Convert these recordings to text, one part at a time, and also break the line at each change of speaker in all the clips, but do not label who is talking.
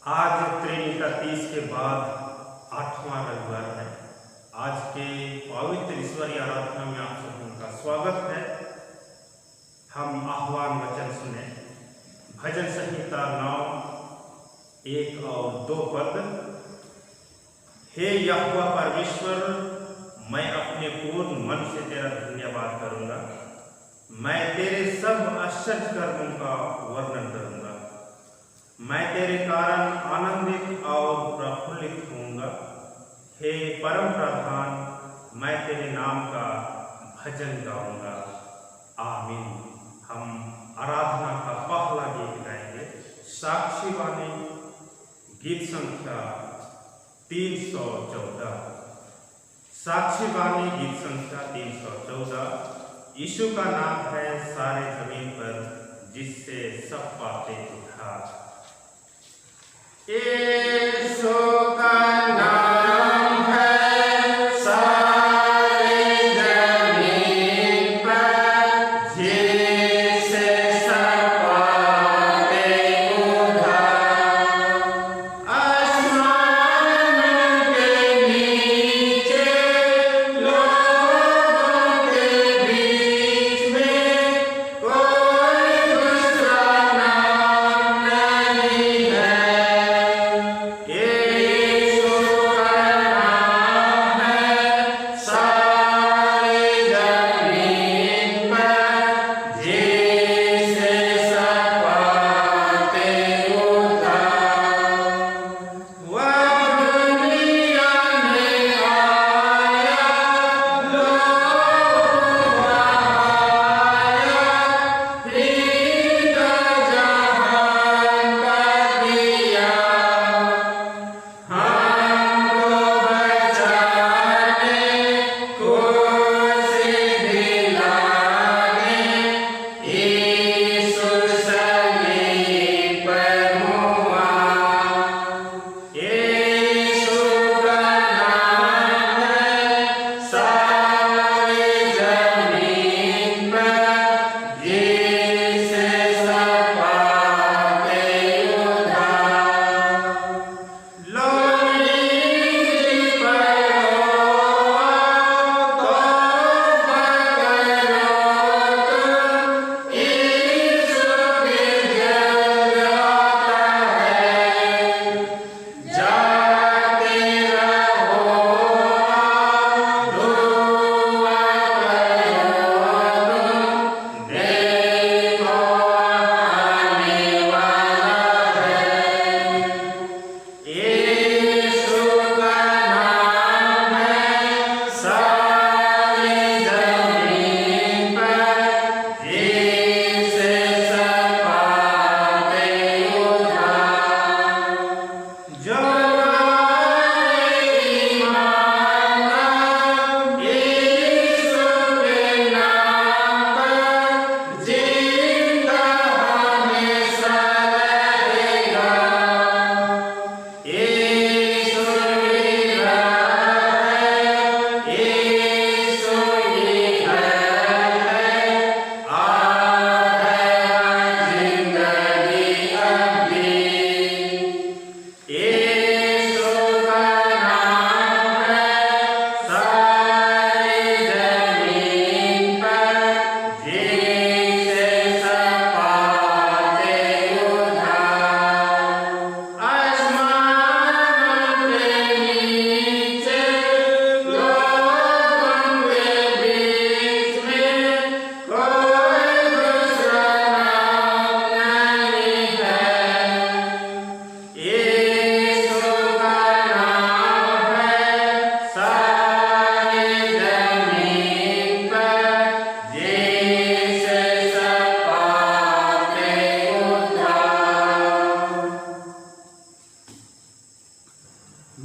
आज त्रिनिका 30 के बाद 8वां रविवार है। आज के पवित्र ईश्वरीय आराधना में आप सबों का स्वागत है। हम आह्वान वचन सुने। भजन संहिता 9 1 और 2 पद। हे यहोवा परमेश्वर, मैं अपने पूर्ण मन से तेरा धन्यवाद करूंगा। मैं तेरे सब आश्चर्य कर्मों का वर्णन करूंगा। मैं तेरे कारण आनंदित और प्रफुल्लित होऊंगा। हे परम प्रधान, मैं तेरे नाम का भजन गाऊंगा। आमीन। हम आराधना का पहला गीत गाएंगे। साक्षी वाणी, गीत संख्या 314। साक्षी वाणी, गीत संख्या 314। यीशु का नाम है सारे जमीन पर, जिससे सब पाते उद्धार। यीशु का नाम है सारे जमीन पर, जिससे सब पाते उद्धार। आसमान के नीचे लोगों के बीच में कोई दूसरा नाम नहीं है।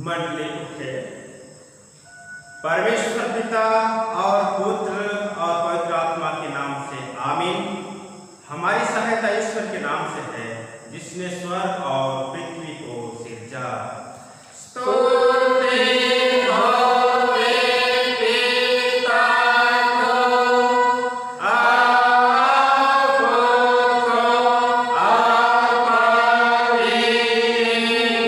मंडली उठे। परमेश्वर पिता और पुत्र और पवित्र आत्मा के नाम से आमीन। हमारी सहायता ईश्वर के नाम से है, जिसने स्वर्ग और पृथ्वी को सिरजा।
Amen.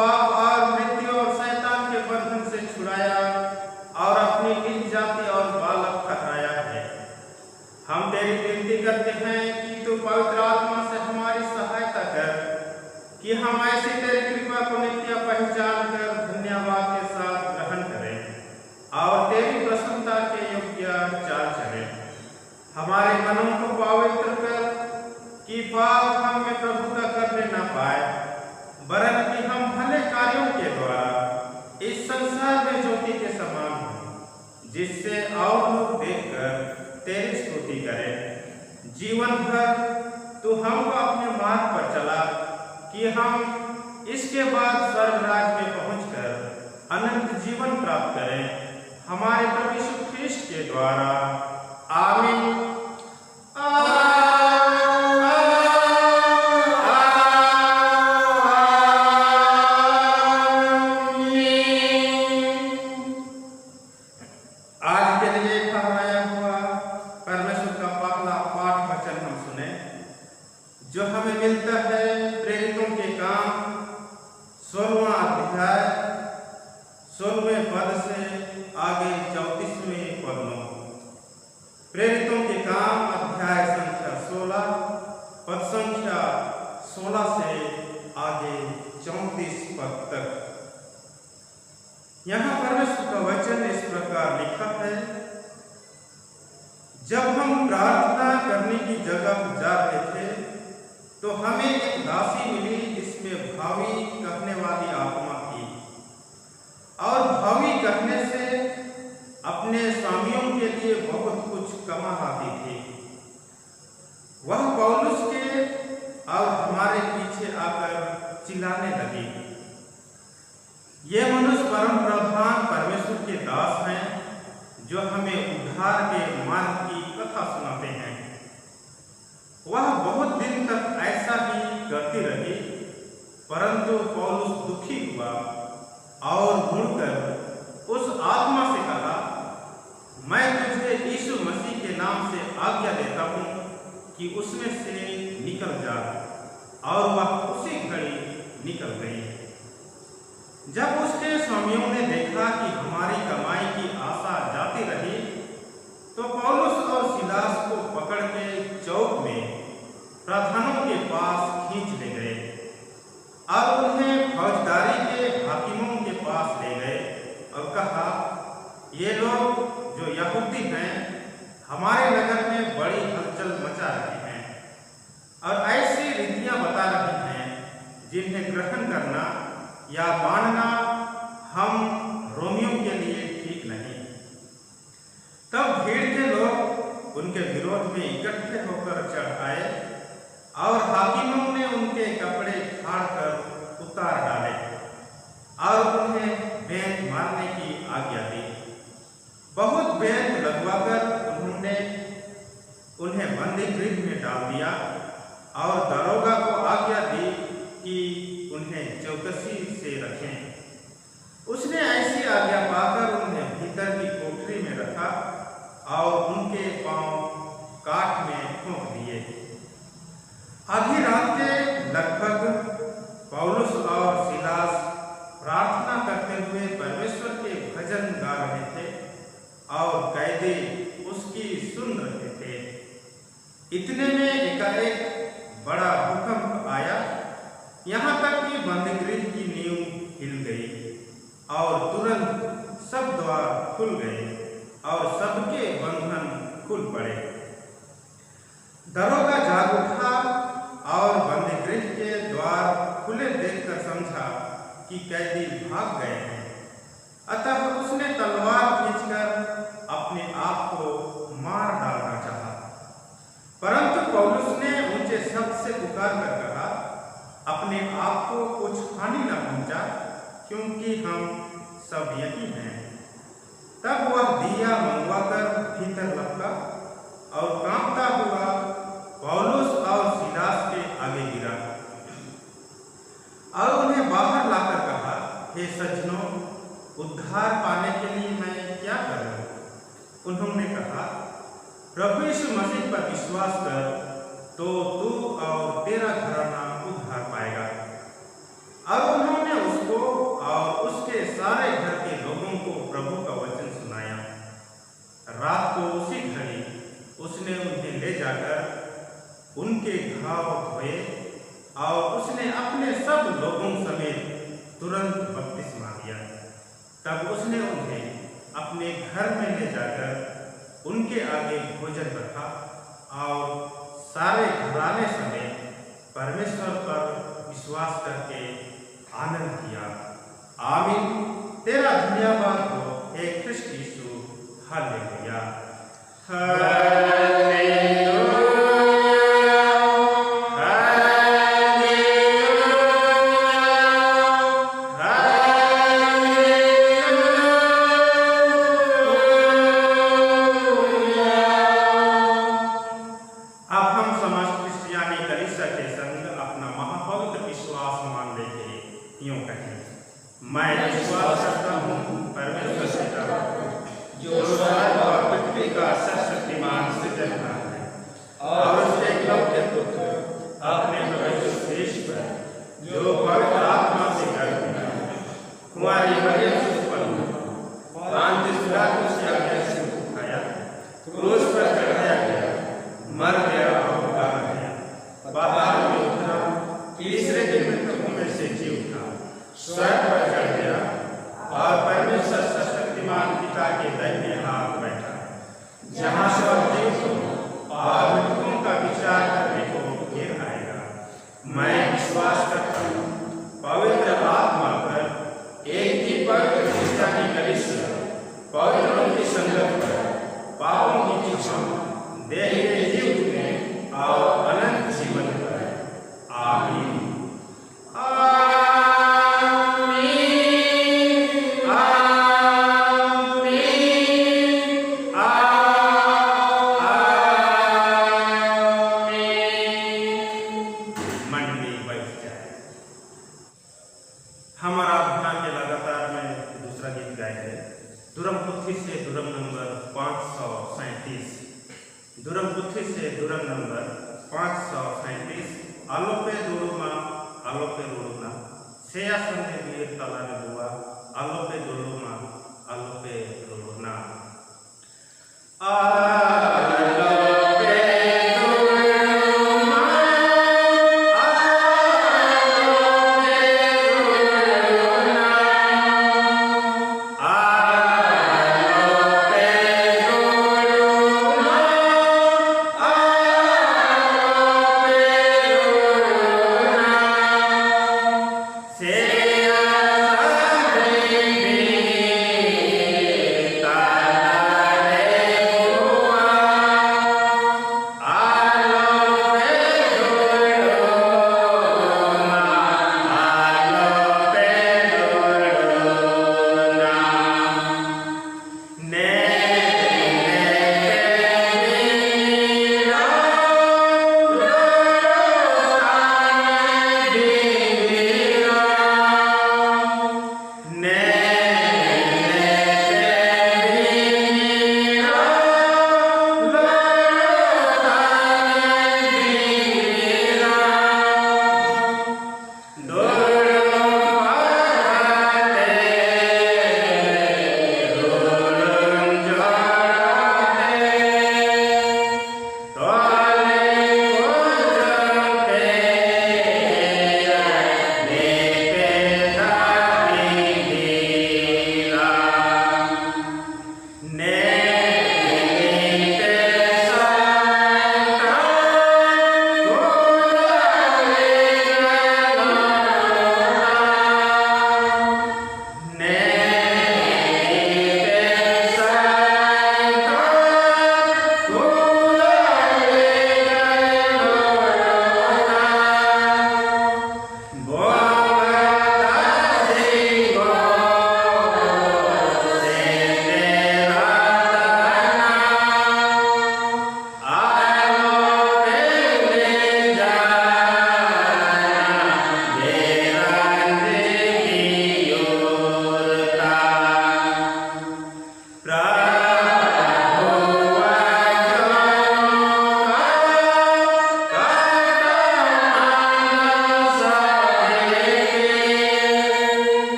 पाप और मृत्यु और शैतान के बंधन से छुड़ाया और अपनी निज जाति और बालक ठहराया है। हम तेरी विनती करते हैं कि तू पवित्र आत्मा से हमारी सहायता कर कि हम ऐसी तेरी कृपा को नित्य पहचान कर धन्यवाद के साथ ग्रहण करें और तेरी प्रसन्नता के योग्य चाल चलें। हमारे मनों को पवित्र कर कि पाप हम में प्रभुता करने न पाए, वरन कि हम भले कार्यों के द्वारा इस संसार में ज्योति के समान हों, जिससे और लोग देखकर तेरी स्तुति करें। जीवन भर तू हमको अपने मार्ग पर चला कि हम इसके बाद स्वर्ग राज्य में पहुंचकर अनंत जीवन प्राप्त करें, हमारे प्रभु यीशु ख्रीष्ट के द्वारा। आमीन। आज के लिए फरमाया हुआ परमेश्वर का पहला पाठ वचन हम सुने, जो हमें मिलता है प्रेरितों के काम 16वां अध्याय 16वें पद से आगे 34वें पद में। प्रेरितों के काम अध्याय संख्या 16 पद संख्या 16 से आगे 34 पद तक। यहाँ परमेश्वर का वचन इस प्रकार लिखा है, जब हम प्रार्थना करने की जगह जा रहे थे तो हमें एक दासी मिली जिसमें भावी कहने वाली आत्मा थी और भावी कहने से अपने स्वामियों के लिए बहुत कुछ कमा लाती थी। वह पौलुस के और हमारे पीछे आकर चिल्लाने लगी, ये मनुष्य परम प्रधान परमेश्वर के दास हैं, जो हमें उद्धार के मार्ग की कथा सुनाते हैं। वह बहुत दिन तक ऐसा ही करती रही, परंतु पौलुस दुखी हुआ और मुड़कर उस आत्मा से कहा, मैं तुझे यीशु मसीह के नाम से आज्ञा देता हूँ कि उसमें से निकल जा, और वह उसी घड़ी निकल गई। जब उसके स्वामियों ने देखा कि हमारी कमाई की आशा जाती रही, तो पौलुस और सिलास को पकड़ के चौक में प्रधानों के पास खींच ले गए और उन्हें फौजदारी के हाकिमों के पास ले गए और कहा, ये लोग जो यहूदी हैं हमारे नगर में बड़ी हलचल मचा रहे हैं और ऐसी रीतियां बता रहे हैं जिन्हें ग्रहण करना या मानना हम रोमियों के लिए ठीक नहीं। तब भीड़ के लोग उनके विरोध में इकट्ठे होकर चढ़ आए और हाकिमों ने उनके कपड़े फाड़कर उतार डाले और उन्हें बेंत मारने की आज्ञा दी। बहुत बेंत लगवाकर उन्होंने उन्हें बंदी गृह में डाल दिया और दरोगा को आज्ञा दी कि उन्हें चौकसी से रखें। उसने ऐसी आज्ञा पाकर उन्हें भीतर की कोठरी में रखा और उनके पांव काठ में ठोक दिए। आधी रात के लगभग पौलुस और सिलास प्रार्थना करते हुए परमेश्वर के भजन गा रहे थे और कैदी उसकी सुन रहे थे। इतने में एकाएक बड़ा भूकंप आया, यहाँ तक कि बंदीगृह की नींव हिल गई और तुरंत सब द्वार खुल गए और सबके बंधन खुल पड़े। दरोगा जाग उठा और बंदीगृह के द्वार खुले देखकर समझा कि कैदी भाग गए हैं। अतः उसने तलवार खींचकर अपने आप को मार डालना चाहा, परंतु पौलुस ने ऊंचे शब्द से पुकार कर कहा, अपने आप को कुछ हानि न पहुंचा, क्योंकि हम सब यही हैं। तब वह दिया मंगवाकर भीतर लपका और कांपता हुआ पौलुस और सिलास के आगे गिरा और उन्हें बाहर लाकर कहा, हे सज्जनों, उद्धार पाने के लिए मैं क्या करूं? उन्होंने कहा, प्रभु यीशु मसीह पर विश्वास कर तो तू और तेरा घराना उद्धार पाएगा। और उन्होंने उसको जाकर उनके आगे भोजन रखा और सारे घराने समेत परमेश्वर पर विश्वास करके आनंद किया। आमीन। तेरा धन्यवाद हो हे कृष्ण यीशु। हालेलुया। मैं विश्वास करता हूँ परमेश्वर से जो स्वर्ग और पृथ्वी का सर्वशक्तिमान सृजनहार है और उसके एकलौते पुत्र अपने प्रभु यीशु पर जो पवित्र आत्मा से गर्भ हुआ, कुंवारी मरियम से उत्पन्न हुआ, पांतियुस पिलातुस के आज्ञा से उठाया, क्रूस पर चढ़ाया गया, मर गया और गाड़ा गया, पाताल में उतरा, तीसरे दिन मृतकों में से जी उठा, स्वर्ग पर चढ़ गया और परमेश्वर सर्वशक्तिमान पिता के दाहिने हाथ बैठा, जहाँ से वह जीवितों और मृतकों का विचार करने को फिर आएगा। मैं विश्वास करता हूँ पवित्र आत्मा पर, एक ही पवित्र क्रिस्तियानी कलीसिया, पवित्रों की संगत पर, पापों की क्षमा, देह के जी उठने और अनंत जीवन पर। आमीन। हम आराधना के लगातार में दूसरा गीत गाए हैं, दुरमपुथी से दुरम नंबर 537। दुरमपुथी से दुरम नंबर 537। आलोपे दुरुमा आलोपे रुड़ुना सेया संधे वीर तला ने बुआ आलोपे दुरुमा आलोपे रुड़ुना।
Seya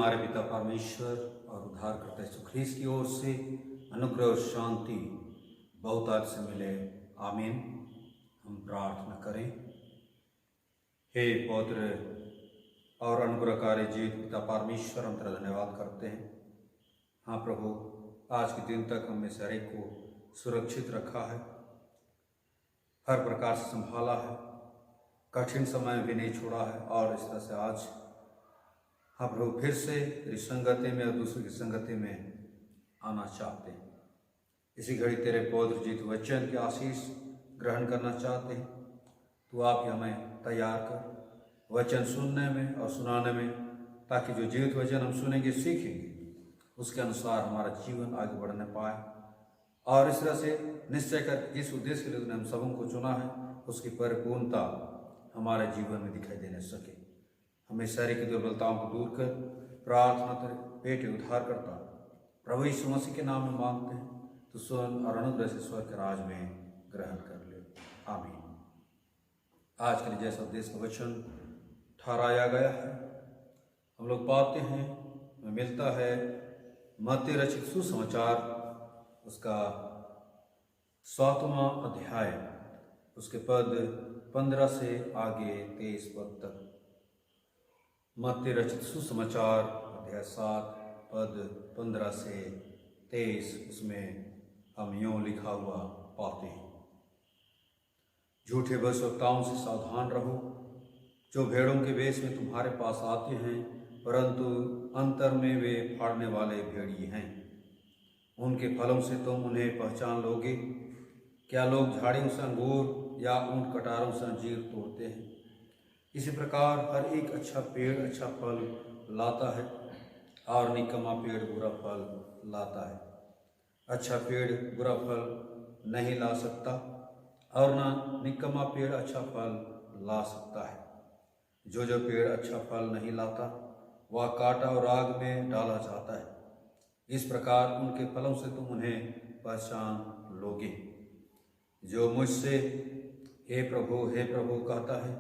हमारे पिता परमेश्वर और उद्धारकर्ता यीशु ख्रीस्त की ओर से अनुग्रह और शांति बहुतायत से मिले, आमीन। हम प्रार्थना करें। हे पवित्र और अनुग्रहकारी जीवित पिता परमेश्वर, हम तेरा धन्यवाद करते हैं। हाँ प्रभु, आज के दिन तक हमें सारे को सुरक्षित रखा है, हर प्रकार से संभाला है, कठिन समय भी नहीं छोड़ा है। और इस तरह से आज हम प्रभु फिर से तेरी संगति में और दूसरे की संगति में आना चाहते हैं। इसी घड़ी तेरे पवित्र जीवित वचन के आशीष ग्रहण करना चाहते हैं। तो आप हमें तैयार कर वचन सुनने में और सुनाने में, ताकि जो जीवित वचन हम सुनेंगे, सीखेंगे, उसके अनुसार हमारा जीवन आगे बढ़ने पाए। और इस तरह से निश्चय कर जिस उद्देश्य के लिए तूने हम सबों को चुना है, उसकी परिपूर्णता हमारे जीवन में दिखाई देने सके। हमें शारीरिक की दुर्बलताओं को दूर कर प्रार्थना तेरे बेटे उद्धार करता प्रभु यीशु मसीह के नाम में मांगते हैं, तो सुन और अनुग्रह से स्वर्ग के राज में ग्रहण कर ले, आमीन। आज के लिए जैसा उद्देश्य का वचन ठहराया गया है, हम लोग पाते हैं, हमें मिलता है मत्ती रचित सुसमाचार, उसका 7वां अध्याय, उसके पद 15 से आगे 23 पद तक। मत्ती रचित सुसमाचार अध्याय 7 पद 15 से 23, उसमें हम यूं लिखा हुआ पाते हैं। झूठे भविष्यवक्ताओं से सावधान रहो, जो भेड़ों के वेश में तुम्हारे पास आते हैं, परंतु अंतर में वे फाड़ने वाले भेड़िए हैं। उनके फलों से तुम उन्हें पहचान लोगे। क्या लोग झाड़ियों से अंगूर या ऊंट कटारों से अंजीर तोड़ते हैं? इसी प्रकार हर एक अच्छा पेड़ अच्छा फल लाता है, और निकम्मा पेड़ बुरा फल लाता है। अच्छा पेड़ बुरा फल नहीं ला सकता, और न निकम्मा पेड़ अच्छा फल ला सकता है। जो पेड़ अच्छा फल नहीं लाता, वह काटा और आग में डाला जाता है। इस प्रकार उनके फलों से तुम उन्हें पहचान लोगे। जो मुझसे हे प्रभु कहता है,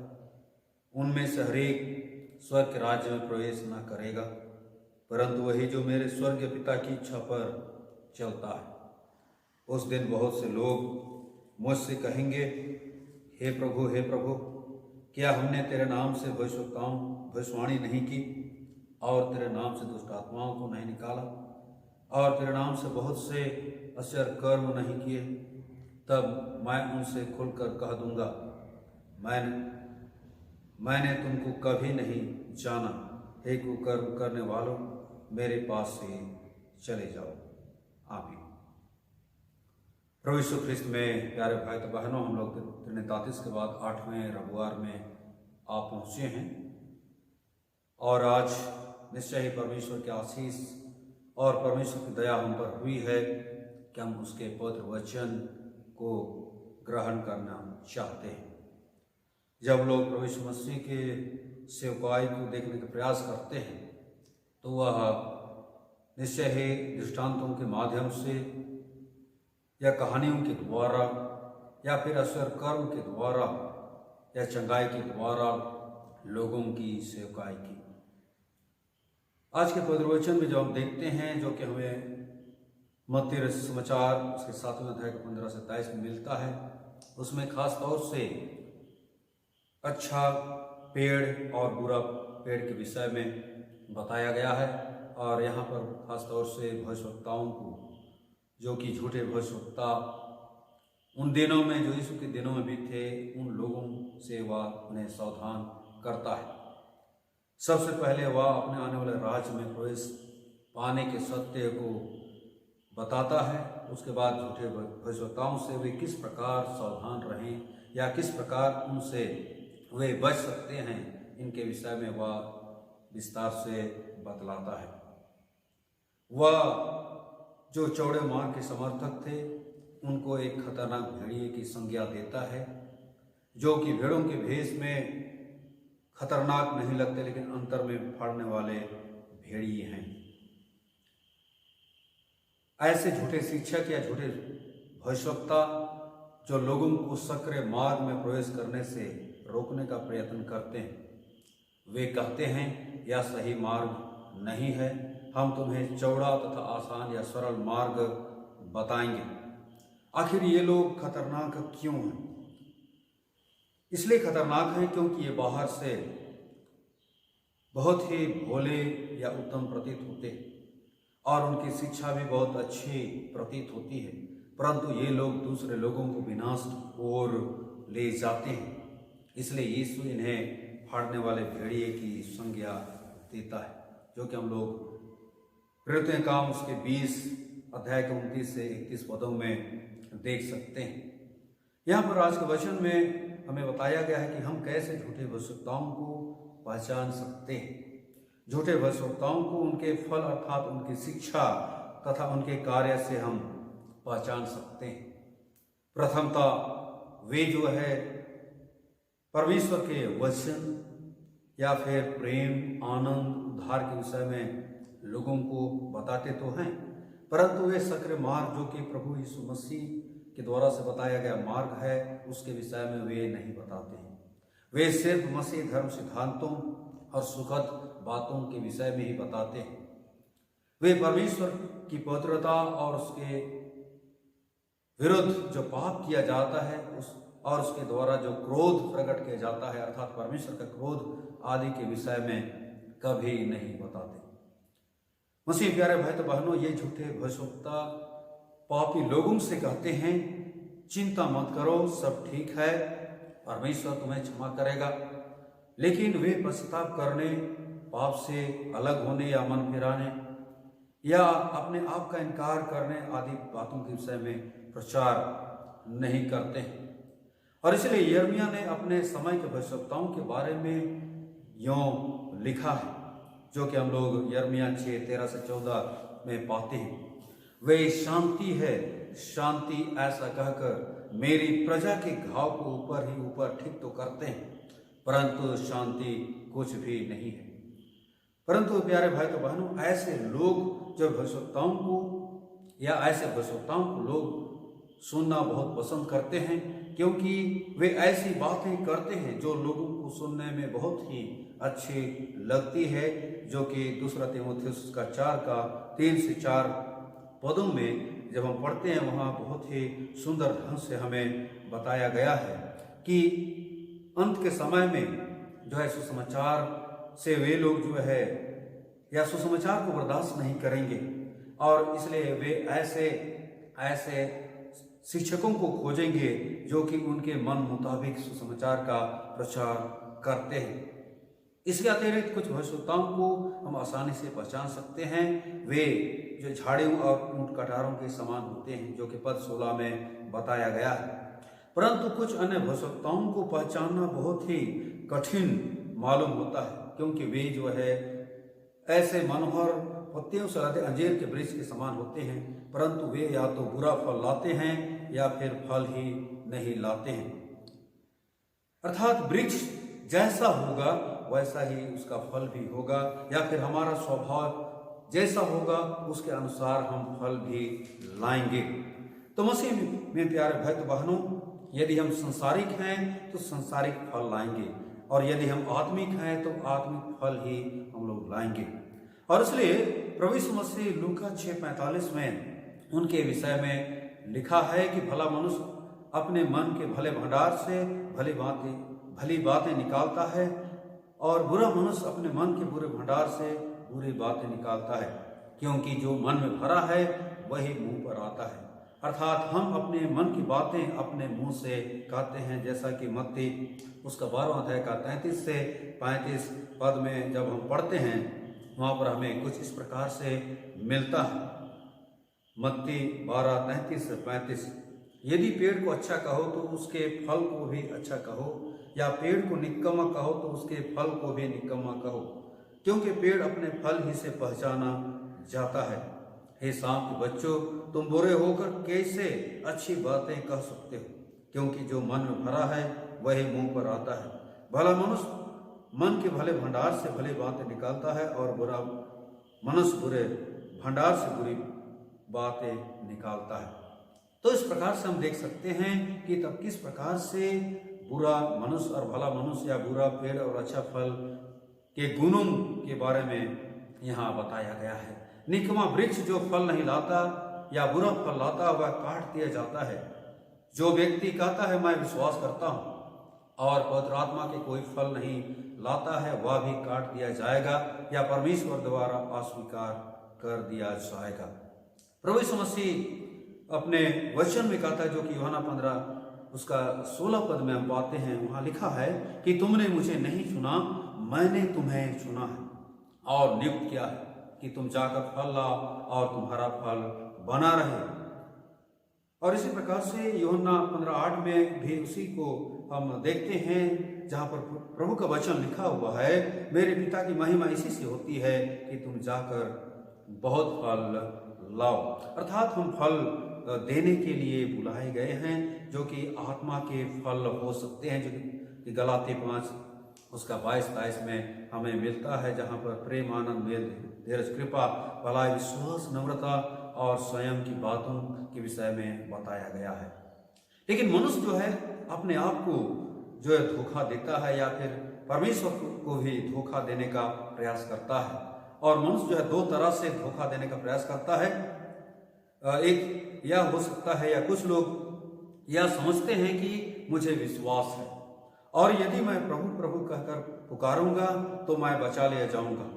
उनमें से हरेक स्वर्ग के राज्य में प्रवेश न करेगा, परंतु वही जो मेरे स्वर्गीय पिता की इच्छा पर चलता है। उस दिन बहुत से लोग मुझसे कहेंगे, हे प्रभु, क्या हमने तेरे नाम से भविष्यवाणी नहीं की, और तेरे नाम से दुष्ट आत्माओं को नहीं निकाला, और तेरे नाम से बहुत से आश्चर्य कर्म नहीं किए? तब मैं उनसे खुलकर कह दूंगा, मैंने तुमको कभी नहीं जाना। हे कुकर्म करने वालों, मेरे पास से चले जाओ, आमीन। प्रभु यीशु ख्रीस्त में प्यारे भाई तो बहनों, हम लोग 33 के बाद 8वें रविवार में आ पहुँचे हैं, और आज निश्चय ही परमेश्वर के आशीष और परमेश्वर की दया हम पर हुई है कि हम उसके पवित्र वचन को ग्रहण करना चाहते हैं। जब लोग प्रभु यीशु मसीह के सेवकाई को देखने का प्रयास करते हैं, तो वह निश्चय ही दृष्टांतों के माध्यम से या कहानियों के द्वारा या फिर आश्चर्य कर्म के द्वारा या चंगाई के द्वारा लोगों की सेवकाई की। आज के पवित्र वचन में जो हम देखते हैं, जो कि हमें मत्ती रचित सुसमाचार उसके 7वें अध्याय 15 से 23 में मिलता है, उसमें खास तौर से अच्छा पेड़ और बुरा पेड़ के विषय में बताया गया है। और यहाँ पर खास तौर से भविष्यवक्ताओं को, जो कि झूठे भविष्यवक्ता उन दिनों में, जो यीशु के दिनों में भी थे, उन लोगों से वह उन्हें सावधान करता है। सबसे पहले वह अपने आने वाले राज्य में प्रवेश पाने के सत्य को बताता है। उसके बाद झूठे भविष्यवक्ताओं से वे किस प्रकार सावधान रहें या किस प्रकार उनसे वे बच सकते हैं, इनके विषय में वह विस्तार से बतलाता है। वह जो चौड़े मार्ग के समर्थक थे, उनको एक खतरनाक भेड़िए की संज्ञा देता है, जो कि भेड़ों के भेष में खतरनाक नहीं लगते, लेकिन अंतर में फाड़ने वाले भेड़िए हैं। ऐसे झूठे शिक्षक या झूठे भविष्यवक्ता जो लोगों को सक्रिय मार्ग में प्रवेश करने से रोकने का प्रयत्न करते हैं, वे कहते हैं यह सही मार्ग नहीं है। हम तुम्हें चौड़ा तथा आसान या सरल मार्ग बताएंगे। आखिर ये लोग खतरनाक क्यों हैं? इसलिए खतरनाक हैं क्योंकि ये बाहर से बहुत ही भोले या उत्तम प्रतीत होते हैं और उनकी शिक्षा भी बहुत अच्छी प्रतीत होती है, परंतु ये लोग दूसरे लोगों को विनाश की ओर ले जाते हैं। इसलिए यीशु इन्हें फाड़ने वाले भेड़िए की संज्ञा देता है, जो कि हम लोग प्रेरितों के काम उसके 20 अध्याय के 29 से 31 पदों में देख सकते हैं। यहाँ पर आज के वचन में हमें बताया गया है कि हम कैसे झूठे भविष्यवक्ताओं को पहचान सकते हैं। झूठे भविष्यवक्ताओं को उनके फल अर्थात उनकी शिक्षा तथा उनके कार्य से हम पहचान सकते हैं। प्रथमतः वे जो है परमेश्वर के वचन या फिर प्रेम, आनंद, उद्धार के विषय में लोगों को बताते तो हैं, परंतु वे सक्रिय मार्ग जो कि प्रभु यीशु मसीह के द्वारा से बताया गया मार्ग है उसके विषय में वे नहीं बताते हैं। वे सिर्फ मसीह धर्म सिद्धांतों और सुखद बातों के विषय में ही बताते हैं। वे परमेश्वर की पवित्रता और उसके विरुद्ध जो पाप किया जाता है और उसके द्वारा जो क्रोध प्रकट किया जाता है अर्थात परमेश्वर का क्रोध आदि के विषय में कभी नहीं बताते। मसीह प्यारे भाई तो बहनों, ये झूठे भविष्यवक्ता पापी लोगों से कहते हैं चिंता मत करो, सब ठीक है, परमेश्वर तुम्हें क्षमा करेगा। लेकिन वे पश्चाताप करने, पाप से अलग होने या मन फिराने या अपने आप का इनकार करने आदि बातों के विषय में प्रचार नहीं करते हैं। और इसलिए यिर्मयाह ने अपने समय के भविष्यवक्ताओं के बारे में यूं लिखा है, जो कि हम लोग यिर्मयाह 6:13 से 14 में पाते हैं। वे शांति है, शांति ऐसा कहकर मेरी प्रजा के घाव को ऊपर ही ऊपर ठीक तो करते हैं, परंतु शांति कुछ भी नहीं है। परंतु प्यारे भाई तो बहनों, ऐसे लोग जो भविष्यवक्ताओं को या ऐसे भविष्यवक्ताओं को लोग सुनना बहुत पसंद करते हैं, क्योंकि वे ऐसी बातें करते हैं जो लोगों को सुनने में बहुत ही अच्छी लगती है, जो कि दूसरा तीमुथियुस का 4 का 3 से 4 पदों में जब हम पढ़ते हैं वहाँ बहुत ही सुंदर ढंग से हमें बताया गया है कि अंत के समय में जो है सुसमाचार से वे लोग जो है या सुसमाचार को बर्दाश्त नहीं करेंगे और इसलिए वे ऐसे शिक्षकों को खोजेंगे जो कि उनके मन मुताबिक सुसमाचार का प्रचार करते हैं। इसके अतिरिक्त कुछ भविष्यवक्ताओं को हम आसानी से पहचान सकते हैं। वे जो झाड़ियों और ऊंट कटारों के समान होते हैं, जो कि पद 16 में बताया गया है। परंतु कुछ अन्य भविष्यवक्ताओं को पहचानना बहुत ही कठिन मालूम होता है, क्योंकि वे जो है ऐसे मनोहर पत्तियों से लदे अंजीर के वृक्ष के समान होते हैं, परंतु वे या तो बुरा फल लाते हैं या फिर फल ही नहीं लाते हैं। अर्थात वृक्ष जैसा होगा वैसा ही उसका फल भी होगा, या फिर हमारा स्वभाव जैसा होगा उसके अनुसार हम फल भी लाएंगे। तो मसीह में प्यारे भाई बहनों, यदि हम संसारिक हैं तो संसारिक फल लाएंगे, और यदि हम आत्मिक हैं तो आत्मिक फल ही हम लोग लाएंगे। और इसलिए प्रभु यीशु मसीह लूका 6:45 में उनके विषय में लिखा है कि भला मनुष्य अपने मन के भले भंडार से भली बातें निकालता है, और बुरा मनुष्य अपने मन के बुरे भंडार से बुरी बातें निकालता है, क्योंकि जो मन में भरा है वही मुंह पर आता है। अर्थात हम अपने मन की बातें अपने मुंह से कहते हैं, जैसा कि मत्ती उसका 12वां अध्याय का 33 से 35 पद में जब हम पढ़ते हैं वहाँ पर हमें कुछ इस प्रकार से मिलता है। मत्ती 12:33 से 35, यदि पेड़ को अच्छा कहो तो उसके फल को भी अच्छा कहो, या पेड़ को निकम्मा कहो तो उसके फल को भी निकम्मा कहो, क्योंकि पेड़ अपने फल ही से पहचाना जाता है। हे सांप के बच्चों, तुम बुरे होकर कैसे अच्छी बातें कह सकते हो, क्योंकि जो मन में भरा है वही मुंह पर आता है। भला मनुष्य मन के भले भंडार से भली बातें निकालता है, और बुरा मनुष्य बुरे भंडार से बुरी बातें निकालता है। तो इस प्रकार से हम देख सकते हैं कि तब किस प्रकार से बुरा मनुष्य और भला मनुष्य या बुरा पेड़ और अच्छा फल के गुणों के बारे में यहाँ बताया गया है। निकम्मा वृक्ष जो फल नहीं लाता या बुरा फल लाता वह काट दिया जाता है। जो व्यक्ति कहता है मैं विश्वास करता हूँ और पवित्र आत्मा के कोई फल नहीं लाता है वह भी काट दिया जाएगा या परमेश्वर द्वारा अस्वीकार कर दिया जाएगा। प्रभु यीशु मसीह अपने वचन में कहता है, जो कि यूहन्ना 15 उसका 16 पद में हम पाते हैं, वहां लिखा है कि तुमने मुझे नहीं चुना, मैंने तुम्हें चुना है और नियुक्त किया है कि तुम जाकर फल लाओ और तुम्हारा फल बना रहे। और इसी प्रकार से यूहन्ना 15:8 में भी उसी को हम देखते हैं, जहां पर प्रभु का वचन लिखा हुआ है, मेरे पिता की महिमा इसी से होती है कि तुम जाकर बहुत फल लाओ। अर्थात हम फल देने के लिए बुलाए गए हैं, जो कि आत्मा के फल हो सकते हैं, जो कि गलाती 5 उसका 22-23 में हमें मिलता है, जहां पर प्रेम, आनंद, मेल, धीरज, कृपा, भलाई, विश्वास, नम्रता और स्वयं की बातों के विषय में बताया गया है। लेकिन मनुष्य जो है अपने आप को जो है धोखा देता है या फिर परमेश्वर को भी धोखा देने का प्रयास करता है। और मनुष्य जो है दो तरह से धोखा देने का प्रयास करता है। एक यह हो सकता है, या कुछ लोग यह समझते हैं कि मुझे विश्वास है और यदि मैं प्रभु प्रभु कहकर पुकारूंगा तो मैं बचा लिया जाऊंगा,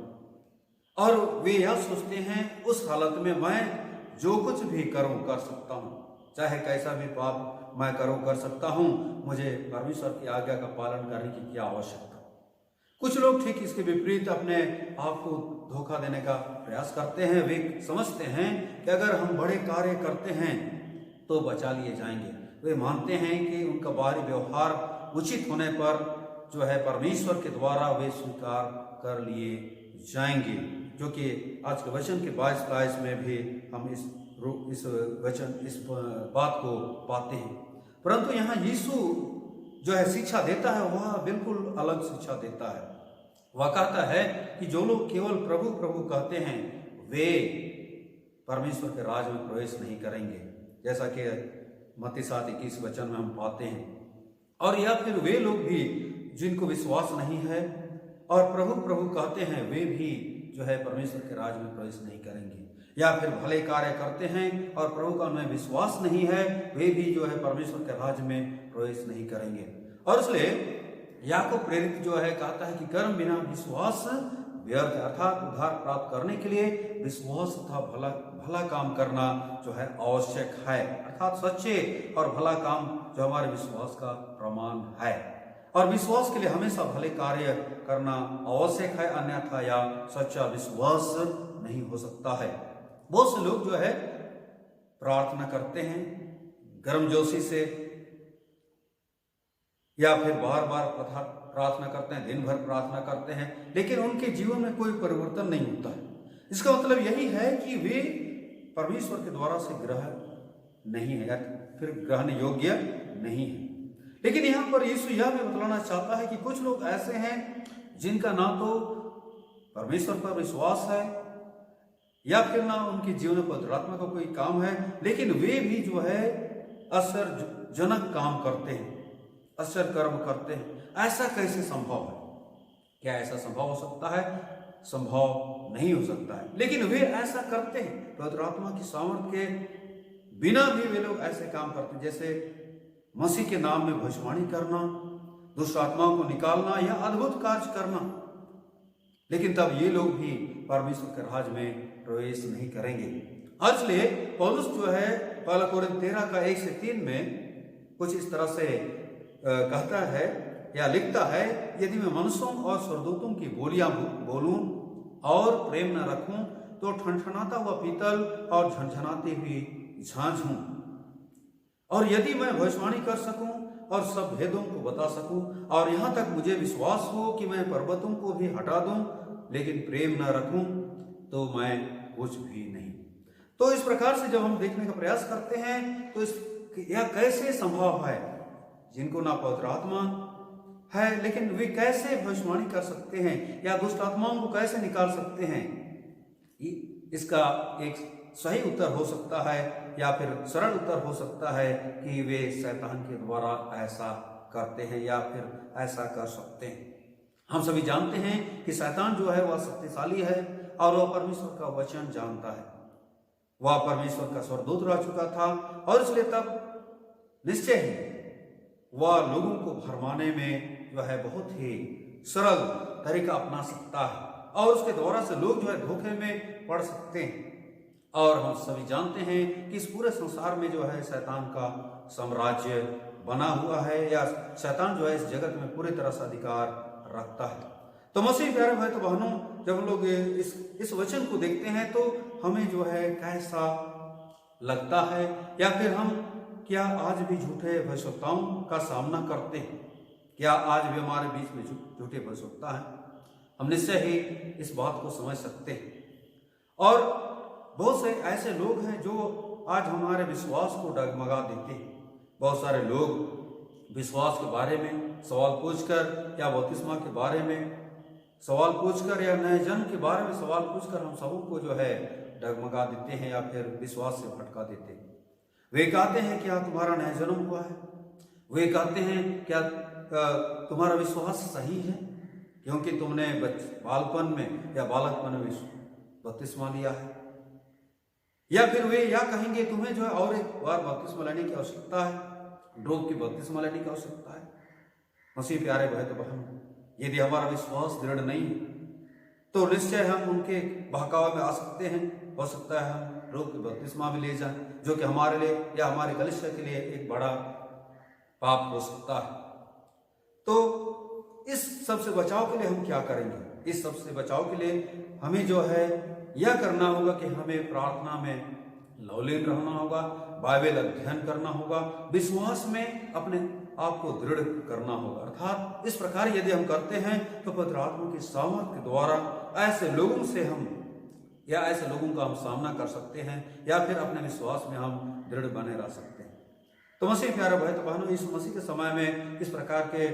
और वे यह सोचते हैं उस हालत में मैं जो कुछ भी करूं कर सकता हूं, चाहे कैसा भी पाप मैं कर सकता हूं, मुझे परमेश्वर की आज्ञा का पालन करने की क्या आवश्यकता। कुछ लोग ठीक इसके विपरीत अपने आप को धोखा देने का प्रयास करते हैं। वे समझते हैं कि अगर हम बड़े कार्य करते हैं तो बचा लिए जाएंगे। वे मानते हैं कि उनका बाहरी व्यवहार उचित होने पर जो है परमेश्वर के द्वारा वे स्वीकार कर लिए जाएंगे, जो कि आज के वचन के 22-23 में भी हम इस बात को पाते हैं। परंतु यहाँ यीशु जो है शिक्षा देता है वह बिल्कुल अलग शिक्षा देता है। वह कहता है कि जो लोग केवल प्रभु प्रभु कहते हैं वे परमेश्वर के राज में प्रवेश नहीं करेंगे, जैसा कि मत्ती 7:21 वचन में हम पाते हैं। और या फिर वे लोग भी जिनको विश्वास नहीं है और प्रभु प्रभु कहते हैं वे भी जो है परमेश्वर के राज में प्रवेश नहीं करेंगे। या फिर भले कार्य करते हैं और प्रभु का उनमें विश्वास नहीं है, वे भी जो है परमेश्वर के राज में प्रवेश नहीं करेंगे। और इसलिए याकूब प्रेरित जो है कहता है कि कर्म बिना विश्वास व्यर्थ है, अर्थात उद्धार प्राप्त करने के लिए विश्वास तथा भला काम करना जो है आवश्यक है। अर्थात सच्चे और भला काम जो हमारे विश्वास का प्रमाण है, और विश्वास के लिए हमेशा भले कार्य करना आवश्यक है, अन्यथा या सच्चा विश्वास नहीं हो सकता है। बहुत से लोग जो है प्रार्थना करते हैं गर्मजोशी से, या फिर बार बार प्रार्थना करते हैं, दिन भर प्रार्थना करते हैं, लेकिन उनके जीवन में कोई परिवर्तन नहीं होता है। इसका मतलब यही है कि वे परमेश्वर के द्वारा से ग्रहण नहीं है या फिर ग्रहण योग्य नहीं है। लेकिन यहाँ पर यीशु यह भी बतलाना चाहता है कि कुछ लोग ऐसे हैं जिनका ना तो परमेश्वर पर विश्वास है या फिर ना उनके जीवन में पवित्र आत्मा का कोई काम है, लेकिन वे भी जो है आश्चर्यजनक काम करते हैं, आश्चर्य कर्म करते हैं। ऐसा कैसे संभव है? क्या ऐसा संभव हो सकता है? संभव नहीं हो सकता है, लेकिन वे ऐसा करते हैं। पवित्र आत्मा की सामर्थ के बिना भी वे लोग ऐसे काम करते हैं, जैसे मसीह के नाम में भविष्यवाणी करना, दुष्ट आत्माओं को निकालना या अद्भुत कार्य करना, लेकिन तब ये लोग भी परमेश्वर के राज में प्रवेश नहीं करेंगे। इसलिए पौलुस जो है पहला कोरिन्थ 13:1-3 में कुछ इस तरह से कहता है या लिखता है, यदि मैं मनुष्यों और स्वर्गदूतों की बोलियां बोलूं और प्रेम न रखूं तो ठनठनाता हुआ पीतल और झनझनाती हुई झांझ हूं। और यदि मैं भविष्यवाणी कर सकूं और सब भेदों को बता सकूं और यहां तक मुझे विश्वास हो कि मैं पर्वतों को भी हटा दूं, लेकिन प्रेम न रखूं तो मैं कुछ भी नहीं। तो इस प्रकार से जब हम देखने का प्रयास करते हैं तो यह कैसे संभव है? जिनको ना पवित्र आत्मा है, लेकिन वे कैसे भविष्यवाणी कर सकते हैं या दुष्ट आत्माओं को कैसे निकाल सकते हैं? इसका एक सही उत्तर हो सकता है या फिर सरल उत्तर हो सकता है कि वे शैतान के द्वारा ऐसा करते हैं या फिर ऐसा कर सकते हैं। हम सभी जानते हैं कि शैतान जो है वह शक्तिशाली है और वह परमेश्वर का वचन जानता है। वह परमेश्वर का स्वर्गदूत रह चुका था और इसलिए तब निश्चय ही वह लोगों को भरमाने में जो है बहुत ही सरल तरीका अपना सकता है और उसके द्वारा से लोग जो है धोखे में पड़ सकते हैं। और हम सभी जानते हैं कि इस पूरे संसार में जो है शैतान का साम्राज्य बना हुआ है या शैतान जो है इस जगत में पूरी तरह से अधिकार रखता है। तो मसीह प्यारे भाई तो बहनों, जब हम लोग इस वचन को देखते हैं तो हमें जो है कैसा लगता है, या फिर हम क्या आज भी झूठे भविष्यवक्ताओं का सामना करते हैं? क्या आज भी हमारे बीच में झूठे भविष्यवक्ता हैं? हम निश्चय ही इस बात को समझ सकते हैं। और बहुत से ऐसे लोग हैं जो आज हमारे विश्वास को डगमगा देते हैं। बहुत सारे लोग विश्वास के बारे में सवाल पूछकर या बपतिस्मा के बारे में सवाल पूछकर या नए जन्म के बारे में सवाल पूछकर हम सबों को जो है डगमगा देते हैं या फिर विश्वास से भटका देते हैं। वे कहते हैं क्या तुम्हारा नया जन्म हुआ है? वे कहते हैं क्या तुम्हारा विश्वास सही है क्योंकि तुमने बालपन में या बालकपन में बपतिस्मा लिया है? या फिर वे या कहेंगे तुम्हें जो है और एक बार बपतिस्मा लेने की आवश्यकता है, डूब की बपतिस्मा लेने की आवश्यकता है। मसीह प्यारे भाई तो बहन, यदि हमारा विश्वास दृढ़ नहीं है तो निश्चय हम उनके बहकावे में आ सकते हैं। हो सकता है हम डूब की बपतिस्मा भी ले जाएं, जो कि हमारे लिए या हमारे कलीसिया के लिए एक बड़ा पाप हो सकता है। तो इस सबसे बचाव के लिए हम क्या करेंगे? इस सबसे बचाव के लिए हमें जो है यह करना होगा कि हमें प्रार्थना में लवलीन रहना होगा, बाइबल अध्ययन करना होगा, विश्वास में अपने आप को दृढ़ करना होगा। अर्थात इस प्रकार यदि हम करते हैं तो पवित्र आत्मा की सामर्थ के द्वारा ऐसे लोगों से हम या ऐसे लोगों का हम सामना कर सकते हैं या फिर अपने विश्वास में हम दृढ़ बने रह सकते हैं। तो मसीह प्यारे भाई तो बहनों, इस मसीह के समय में इस प्रकार के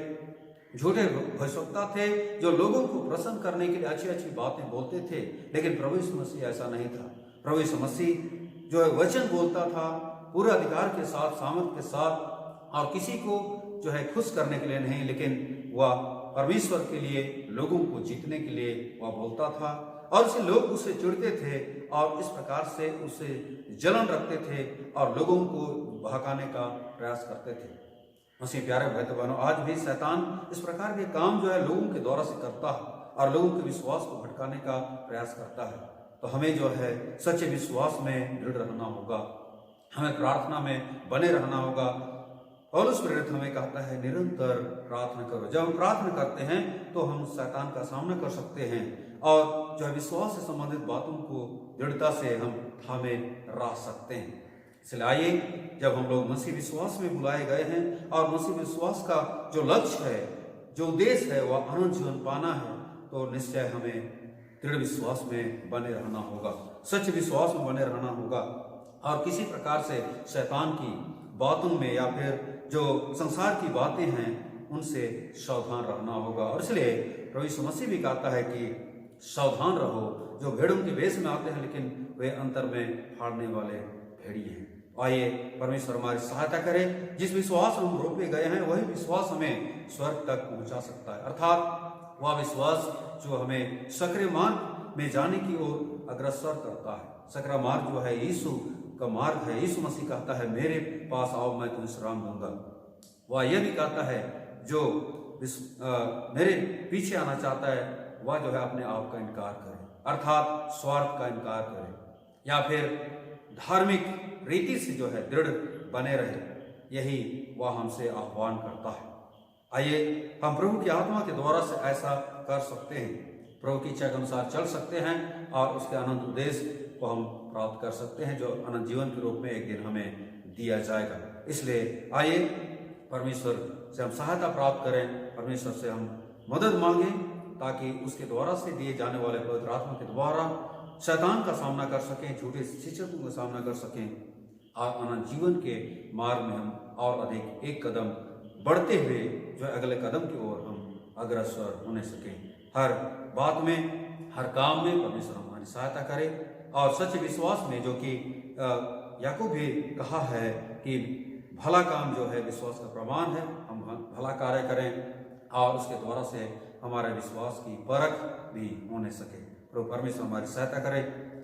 झूठे भविष्यवक्ता थे जो लोगों को प्रसन्न करने के लिए अच्छी अच्छी बातें बोलते थे, लेकिन प्रभु यीशु मसीह ऐसा नहीं था। प्रभु यीशु मसीह जो है वचन बोलता था पूरे अधिकार के साथ, सामर्थ के साथ, और किसी को जो है खुश करने के लिए नहीं, लेकिन वह परमेश्वर के लिए लोगों को जीतने के लिए वह बोलता था। और उससे लोग उससे चिढ़ते थे और इस प्रकार से उससे जलन रखते थे और लोगों को बहकाने का प्रयास करते थे। मसीह प्यारे भाई तो बहनों, आज भी शैतान इस प्रकार के काम जो है लोगों के द्वारा से करता है और लोगों के विश्वास को भटकाने का प्रयास करता है। तो हमें जो है सच्चे विश्वास में दृढ़ रहना होगा, हमें प्रार्थना में बने रहना होगा। और उस प्रेरित हमें कहता है निरंतर प्रार्थना करो। जब हम प्रार्थना करते हैं तो हम शैतान का सामना कर सकते हैं और जो है विश्वास से संबंधित बातों को दृढ़ता से हम थामे रह सकते हैं। इसलिए आइए, जब हम लोग मसीह विश्वास में बुलाए गए हैं और मसीह विश्वास का जो लक्ष्य है, जो उद्देश्य है, वह अनंत जीवन पाना है, तो निश्चय हमें दृढ़ विश्वास में बने रहना होगा, सच्चे विश्वास में बने रहना होगा और किसी प्रकार से शैतान की बातों में या फिर जो संसार की बातें हैं उनसे सावधान रहना होगा। और इसलिए प्रभु यीशु मसीह भी कहता है कि सावधान रहो, जो भेड़ों के वेश में आते हैं लेकिन वे अंतर में फाड़ने वाले भेड़ी हैं। आइए परमेश्वर हमारी सहायता करे। जिस विश्वास में हम रोपे गए हैं वही विश्वास हमें स्वर्ग तक पहुंचा सकता है, अर्थात वह विश्वास जो हमें सक्रिय मार्ग में जाने की ओर अग्रसर करता है। सक्रिय मार्ग जो है यीशु का मार्ग है। यीशु मसीह कहता है मेरे पास आओ मैं तुम्हें विश्राम दूंगा। वह यह भी कहता है जो मेरे पीछे आना चाहता है वह जो है अपने आप का इनकार करे, अर्थात स्वार्थ का इनकार करे या फिर धार्मिक रीति से जो है दृढ़ बने रहे। यही वह हमसे आह्वान करता है। आइए हम प्रभु की आत्मा के द्वारा से ऐसा कर सकते हैं, प्रभु की इच्छा के अनुसार चल सकते हैं और उसके अनंत उद्देश्य को हम प्राप्त कर सकते हैं जो अनंत जीवन के रूप में एक दिन हमें दिया जाएगा। इसलिए आइए परमेश्वर से हम सहायता प्राप्त करें, परमेश्वर से हम मदद मांगें ताकि उसके द्वारा से दिए जाने वाले पवित्र आत्मा के द्वारा शैतान का सामना कर सकें, झूठे शिक्षकों का सामना कर सकें और अनंत जीवन के मार्ग में हम और अधिक एक कदम बढ़ते हुए जो अगले कदम की ओर हम अग्रसर होने सकें। हर बात में, हर काम में परमेश्वर हमारी सहायता करे और सच्चे विश्वास में, जो कि याकूब भी कहा है कि भला काम जो है विश्वास का प्रमाण है, हम भला कार्य करें और उसके द्वारा से हमारे विश्वास की परख भी होने सके। प्रभु परमेश्वर हमारी सहायता करे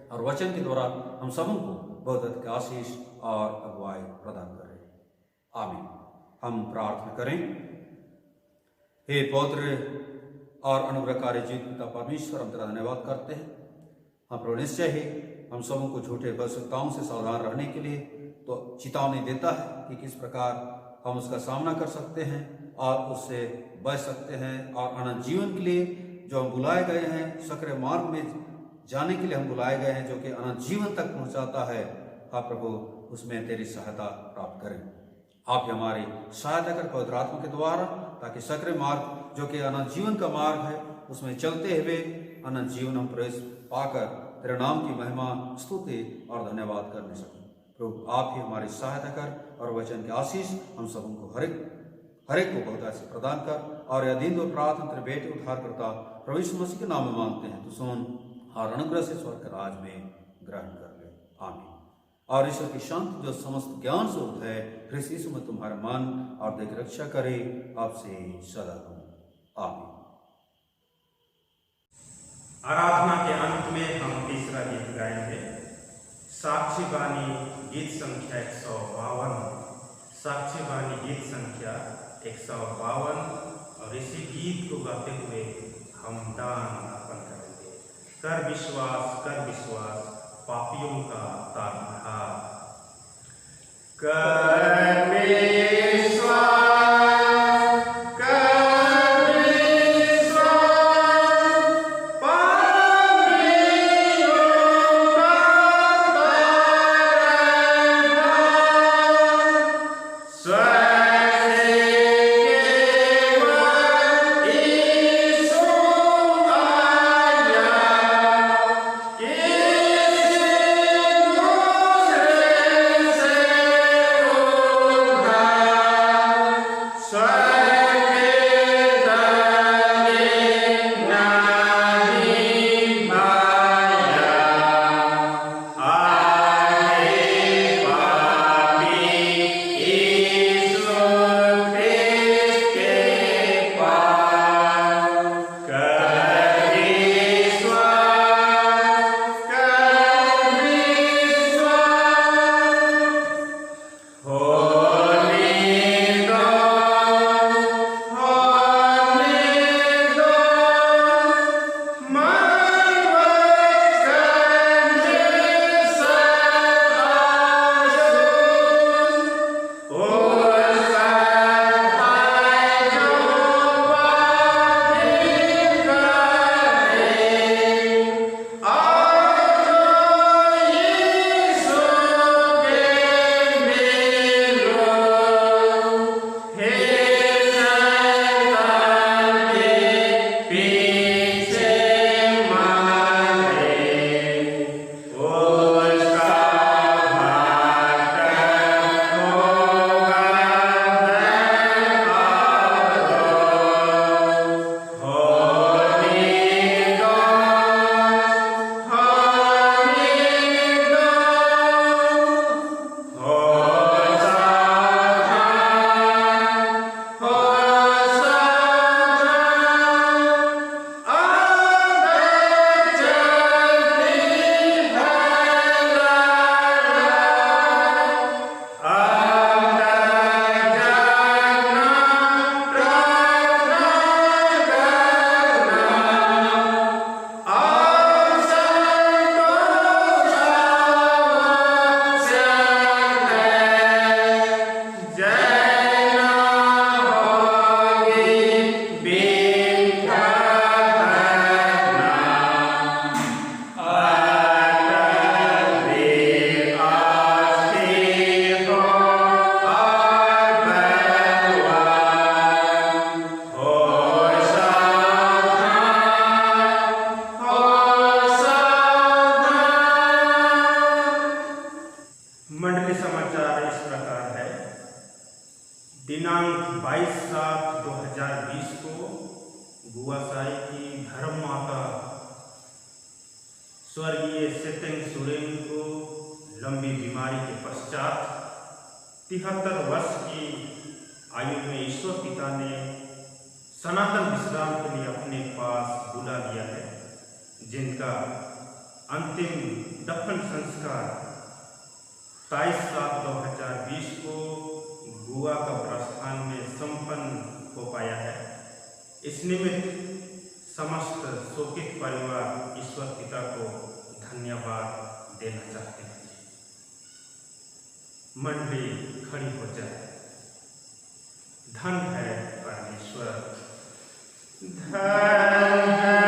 और वचन के द्वारा हम सबों को बहुत अधिक आशीष और अगुवाई प्रदान करे। आमीन। हम प्रार्थना करें। हे पवित्र और अनुग्रहकारी जीवित पिता परमेश्वर, हम तेरा धन्यवाद करते हैं। हम प्रभु निश्चय ही हम सबों को झूठे भविष्यवक्ताओं से सावधान रहने के लिए तो चेतावनी देता है कि किस प्रकार हम उसका सामना कर सकते हैं और उससे बच सकते हैं, और अनंत जीवन के लिए जो हम बुलाए गए हैं, सक्रिय मार्ग में जाने के लिए हम बुलाए गए हैं, जो कि अनंत जीवन तक पहुंचाता है। हाँ प्रभु, उसमें तेरी सहायता प्राप्त करें। आप हमारी सहायता कर पवित्र आत्मा के द्वारा, ताकि सक्रिय मार्ग जो कि अनंत जीवन का मार्ग है, उसमें चलते हुए अनंत जीवन हम प्रवेश पाकर तेरे नाम की महिमा, स्तुति और धन्यवाद करने सकें। प्रभु आप ही हमारी सहायता कर और वचन की आशीष हम सबों को हर एक को बहुत ऐसे प्रदान कर, और यह दिन दो प्रार्थना तेरे बेटे उद्धार करता प्रभु यीशु मसीह के नाम में मांगते हैं, तो सुन और अनुग्रह से स्वर्ग के राज में ग्रहण कर ले। आमीन। और ईश्वर की शांति जो समस्त ज्ञान से ऊपर है, ख्रिस्त यीशु में तुम्हारे मन और देख रक्षा करे आपसे सदा। आमीन।
आराधना के अंत में हम तीसरा गीत गाएंगे, साक्षी बानी गीत संख्या 152। साक्षी बानी गीत संख्या 152, और इसी गीत को गाते हुए हम दान अर्पण करेंगे। कर विश्वास पापियों का तारनहार। कर विश्वास दिनांक 22/7/2020 को गुआसाई की धर्म माता स्वर्गीय सेतेंग सोरेन को लंबी बीमारी के पश्चात 73 वर्ष की आयु में ईश्वर पिता ने सनातन विश्राम के लिए अपने पास बुला लिया है। जिनका अंतिम दफन संस्कार 23/7/2020 को गोवा कब्रिस्तान में संपन्न हो पाया है। इस निमित्त समस्त शोकित परिवार ईश्वर पिता को धन्यवाद देना चाहते हैं। मंडली खड़ी हो जाए। धन है परमेश्वर, धन है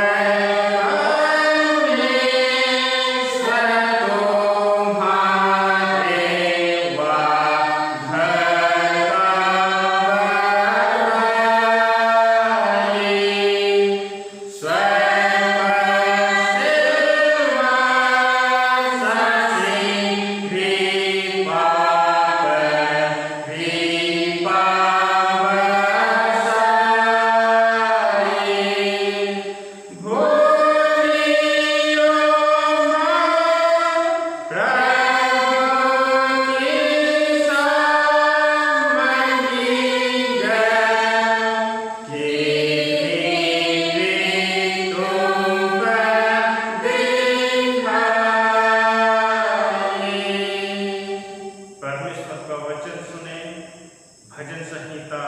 भजन संहिता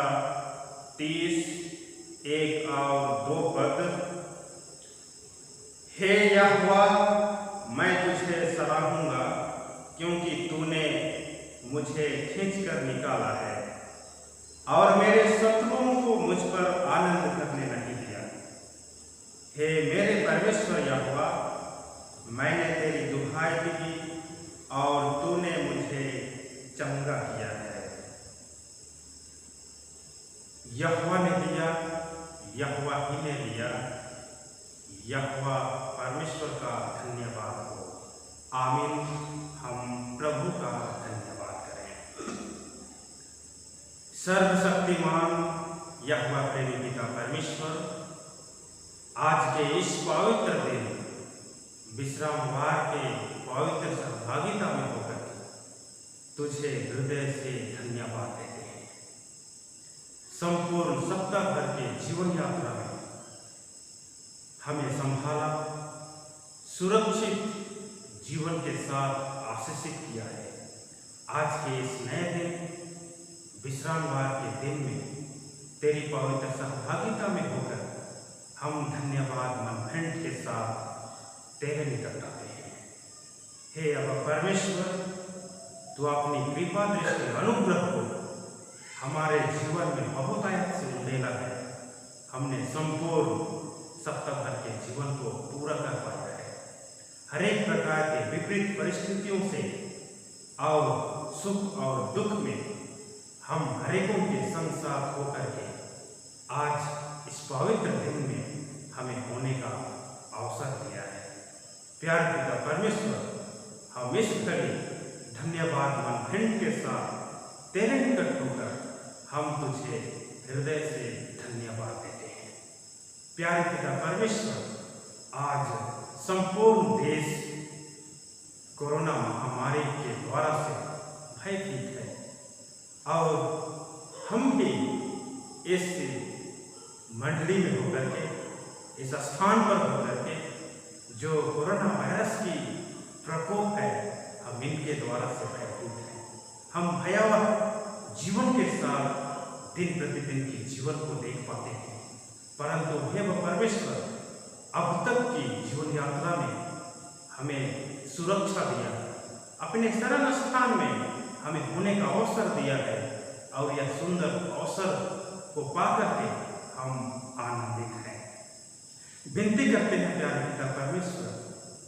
30:1 और 2 पद। हे यहोवा, मैं तुझे सराहूंगा क्योंकि तूने मुझे खींचकर निकाला है और मेरे शत्रुओं को मुझ पर आनंद करने नहीं दिया। हे मेरे परमेश्वर यहोवा, मैंने तेरी दुहाई दी और तूने मुझे चंगा किया है। यहोवा ने दिया, यहोवा ही ने लिया। यहोवा परमेश्वर का धन्यवाद हो। आमीन। हम प्रभु का धन्यवाद करें। सर्वशक्तिमान यहोवा प्रेमी पिता परमेश्वर, आज के इस पवित्र दिन विश्रामवार के पवित्र सहभागिता में होकर तुझे हृदय से धन्यवाद देते हैं। संपूर्ण सप्ताह भर के जीवन यात्रा में हमें संभाला, सुरक्षित जीवन के साथ आशीषित किया है। आज के इस नए दिन विश्रामवार के दिन में तेरी पवित्र सहभागिता में होकर हम धन्यवाद मनघंट के साथ तेरे निकट आते हैं। हे अब परमेश्वर, तू अपनी कृपा दृष्टि अनुग्रह को हमारे जीवन में बहुतायत से उंडेला है। हमने संपूर्ण सप्ताह भर के जीवन को पूरा कर पाया है। हर एक प्रकार के विपरीत परिस्थितियों से और सुख और दुख में हम हरेकों के संग साथ होकर के आज इस पवित्र दिन में हमें होने का अवसर दिया है। प्यार पिता परमेश्वर, हम इस घड़ी धन्यवाद मनघंट के साथ तेरे निकट होकर हम तुझे हृदय से धन्यवाद देते हैं। प्यारे पिता परमेश्वर, आज संपूर्ण देश कोरोना महामारी के द्वारा से भयभीत है और हम भी इस मंडली में होकर के, इस स्थान पर होकर के जो कोरोना वायरस की प्रकोप है, हम इनके द्वारा से भयभीत हैं। हम भयावह जीवन के साथ दिन प्रतिदिन के जीवन को देख पाते हैं, परंतु हे परमेश्वर, अब तक की जीवन यात्रा में हमें सुरक्षा दिया, अपने शरण स्थान में हमें होने का अवसर दिया है और यह सुंदर अवसर को पाकर के हम आनंदित हैं। विनती करते हैं प्यारे पिता परमेश्वर,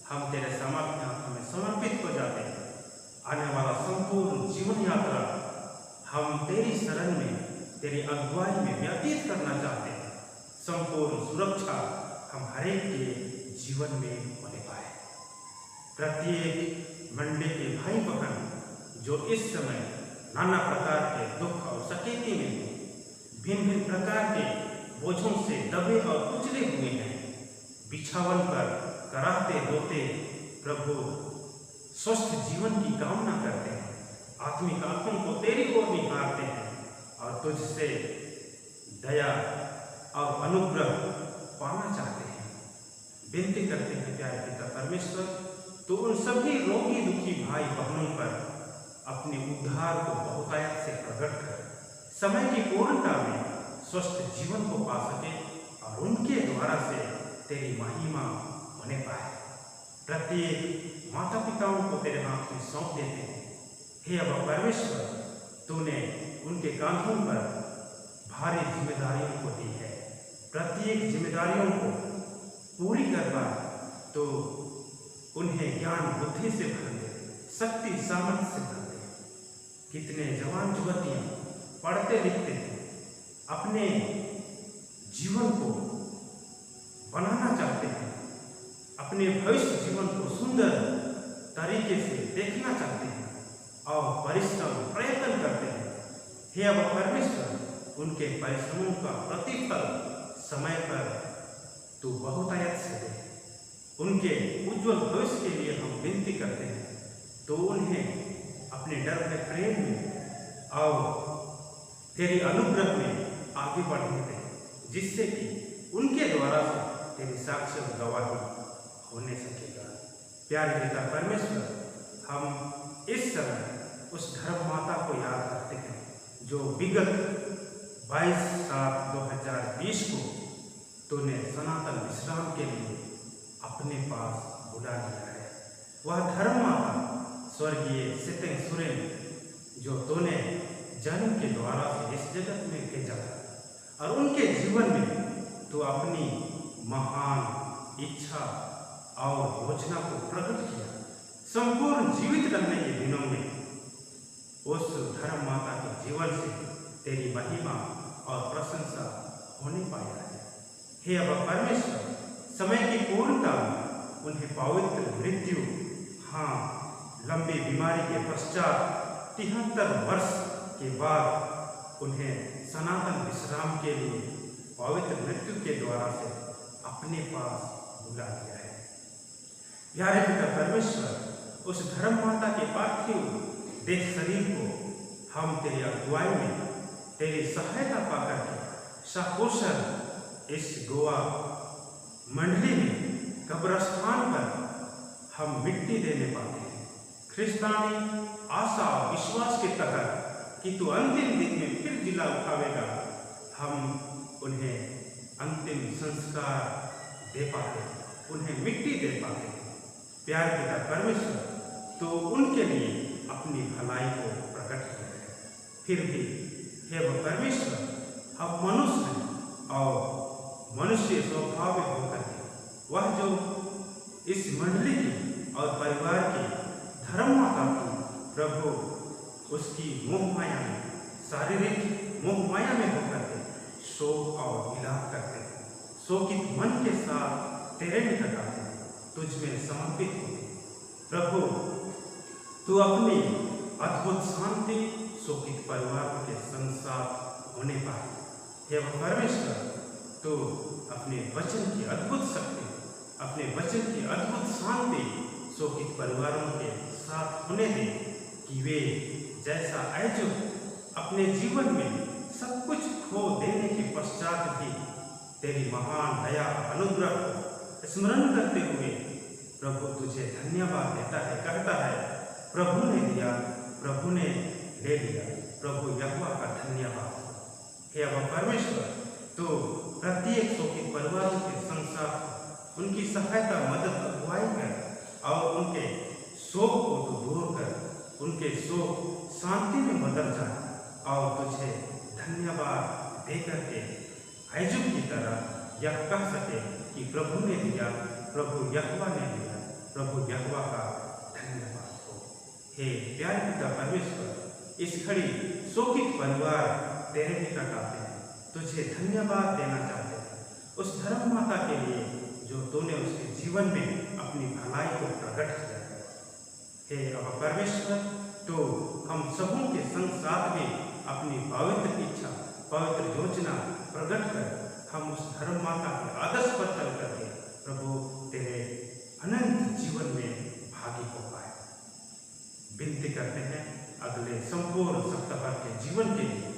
हम तेरे समर्थ हाथों में समर्पित हो जाते हैं। आने वाला संपूर्ण जीवन यात्रा हम तेरी शरण में, तेरी अगुवाई में व्यतीत करना चाहते हैं। संपूर्ण सुरक्षा हम हरेक के जीवन में होने पाए। प्रत्येक मंडली के भाई बहन जो इस समय नाना प्रकार के दुख और सकेती में हैं, भिन्न भिन्न प्रकार के बोझों से दबे और कुचले हुए हैं, बिछावन पर कराहते रोते प्रभु स्वस्थ जीवन की कामना करते हैं, आत्मिक आंखों को तेरी ओर निहारते हैं और तुझसे दया और अनुग्रह पाना चाहते हैं। विनती करते हैं प्यारे पिता परमेश्वर, तो उन सभी रोगी दुखी भाई बहनों पर अपने उद्धार को बहुतायत से प्रकट कर समय की पूर्णता में स्वस्थ जीवन को पा सके और उनके द्वारा से तेरी महिमा होने पाए। प्रत्येक माता पिताओं को तेरे हाथ में सौंप देते हैं। हे अबा परमेश्वर, तूने उनके कांधों पर भारी जिम्मेदारियों को दी है। प्रत्येक जिम्मेदारियों को पूरी करवा तो उन्हें ज्ञान बुद्धि से भर दे, शक्ति सामर्थ्य से भर दे। कितने जवान युवतियां पढ़ते लिखते थे, अपने जीवन को बनाना चाहते हैं, अपने भविष्य जीवन को सुंदर तरीके से देखना चाहते हैं और परिश्रम प्रयत्न करते हैं। हे अब परमेश्वर, उनके परिश्रमों का प्रतिफल समय पर तू बहुतायत से दे। उनके उज्जवल भविष्य के लिए हम विनती करते हैं, तो उन्हें अपने डर में प्रेम में और तेरे अनुग्रह में आगे बढ़ने दे, जिससे कि उनके द्वारा से तेरी साक्ष्य गवाही होने सकेगा। प्यारे पिता परमेश्वर, हम इस समय उस धर्म माता को याद करते हैं जो विगत 22/7/2020 को तूने सनातन विश्राम के लिए अपने पास बुला लिया है। वह धर्म माता स्वर्गीय सितें सुरेन जो तूने जन्म के द्वारा से इस जगत में भेजा और उनके जीवन में तो अपनी महान इच्छा और योजना को प्रकट किया। संपूर्ण जीवित रहने के दिनों में उस धर्म माता के जीवन से तेरी महिमा और प्रशंसा होने पाया है। हे अब परमेश्वर, समय की पूर्णता में उन्हें पवित्र मृत्यु, लंबी बीमारी के पश्चात 73 वर्ष के बाद उन्हें सनातन विश्राम के लिए पवित्र मृत्यु के द्वारा से अपने पास बुला लिया है। प्यारे पिता परमेश्वर, उस धर्म माता के पार्थिव देह शरीर को हम तेरी अगुवाई में तेरी सहायता पाकर के सकुशल इस गोवा मंडली में कब्रस्थान पर हम मिट्टी देने पाते हैं। ख्रिस्तानी आशा विश्वास के तहत कि तू अंतिम दिन में फिर जिला उठावेगा, हम उन्हें अंतिम संस्कार दे पाते, उन्हें मिट्टी दे पाते। प्यारे पिता परमेश्वर, तो उनके लिए अपनी भलाई को प्रकट किया है। फिर भी हे वो परमेश्वर, हम मनुष्य हैं और मनुष्य स्वभाव में होकर के वह जो इस मंडली की और परिवार की धर्म माता की प्रभु उसकी मोह माया में, शारीरिक मोह माया में होकर के शोक और विलाप करते हैं, शोकित मन के साथ तेरे निकट आते हैं, तुझ में समर्पित होते हैं। प्रभु, तू अपनी अद्भुत शांति शोकित परिवारों के संग साथ होने पाए। हे परमेश्वर, तो अपने वचन की अद्भुत शक्ति, अपने वचन की अद्भुत शांति शोकित परिवारों के साथ होने दे कि वे जैसा ऐजो अपने जीवन में सब कुछ खो देने के पश्चात भी तेरी महान दया अनुग्रह को स्मरण करते हुए प्रभु तुझे धन्यवाद देता है, कहता है प्रभु ने दिया, प्रभु ने ले लिया, प्रभु यहोवा का धन्यवाद। हे अब परमेश्वर, तो प्रत्येक शोकित परिवारों के संग उनकी सहायता, मदद, अगुवाई कर और उनके शोक को तो दूर कर, उनके शोक शांति में बदल जाए और तुझे धन्यवाद दे करके ऐजुब की तरह यह कह सके कि प्रभु ने दिया, प्रभु यहोवा ने दिया, प्रभु यहोवा का धन्यवाद हो। हे प्यारे पिता परमेश्वर, इस घड़ी शोकित परिवार तेरे निकट आते हैं, तुझे धन्यवाद देना चाहते हैं उस धर्म माता के लिए जो तूने उसके जीवन में अपनी भलाई को प्रकट किया है। हे अब परमेश्वर, तो हम सबों के संग साथ में अपनी पवित्र इच्छा, पवित्र योजना प्रकट कर हम उस धर्म माता के आदर्श पर चल करके प्रभु तेरे अनंत जीवन में भागी हो पाए। विनती करते हैं अगले संपूर्ण सप्ताह के जीवन के लिए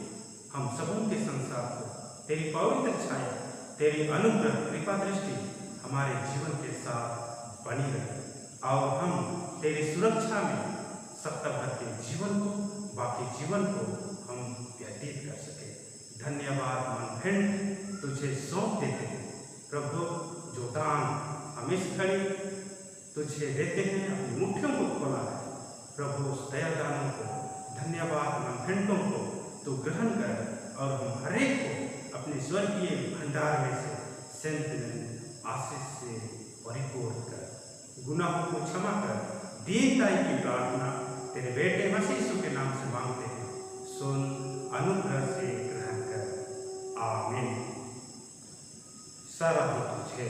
हम सबों के संसार को तेरी पवित्र छाया, तेरी अनुग्रह, कृपा दृष्टि हमारे जीवन के साथ बनी रहे और हम तेरी सुरक्षा में सप्ताह भर के जीवन को, बाकी जीवन को हम व्यतीत कर सके। धन्यवाद मन फेंट तुझे सौंप देते हैं प्रभु। जो दान हम इस घड़ी तुझे देते हैं, अपनी मुट्ठियों को खोला है प्रभु। उस दया दानों को, धन्यवाद मन फेंटों को तू ग्रहण कर और हम हरेक को अपने स्वर्गीय भंडार में से सेंत आशीष से परिपूर्ण कर। गुनाहों को क्षमा कर। दीनताई की प्रार्थना तेरे बेटे मसीह यीशु के नाम से मांगते हैं, सुन अनुग्रह से ग्रहण कर। आमीन। सारा तुझे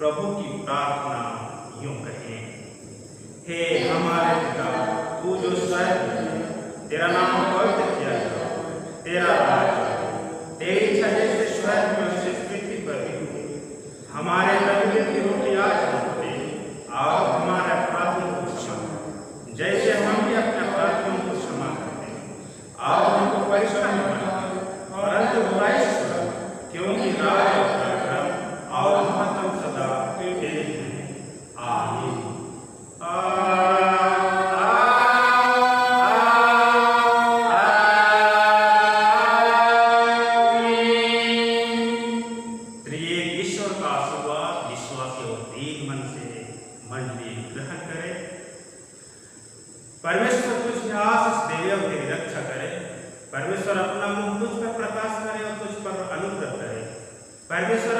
प्रभु की प्रार्थना यूं कहें। हे हमारे पिता, तू जो स्वर्ग में, तेरा नाम पवित्र किया जाए, तेरा राज आए, तेरी इच्छा जैसे स्वर्ग में वैसे पृथ्वी पर भी हो। हमारे प्रतिदिन की रोटी आज हमको दे, और हमारे अपराधियों को क्षमा कर, जैसे हम भी अपने अपराधियों को क्षमा करते हैं। और हमको परीक्षा में मत, परंतु बुराई से बचा, क्योंकि राज और पराक्रम और महत्व सदा तेरे हैं। आमीन। त्रिएक ईश्वर का आशीर्वाद विश्वासी और दीन मन से मंडली ग्रहण करे। परमेश्वर तुझे आशीष देवे और तेरी रक्षा करे। परमेश्वर अपना मुख तुझ पर प्रकाश करे और तुझ पर अनुग्रह करे। परमेश्वर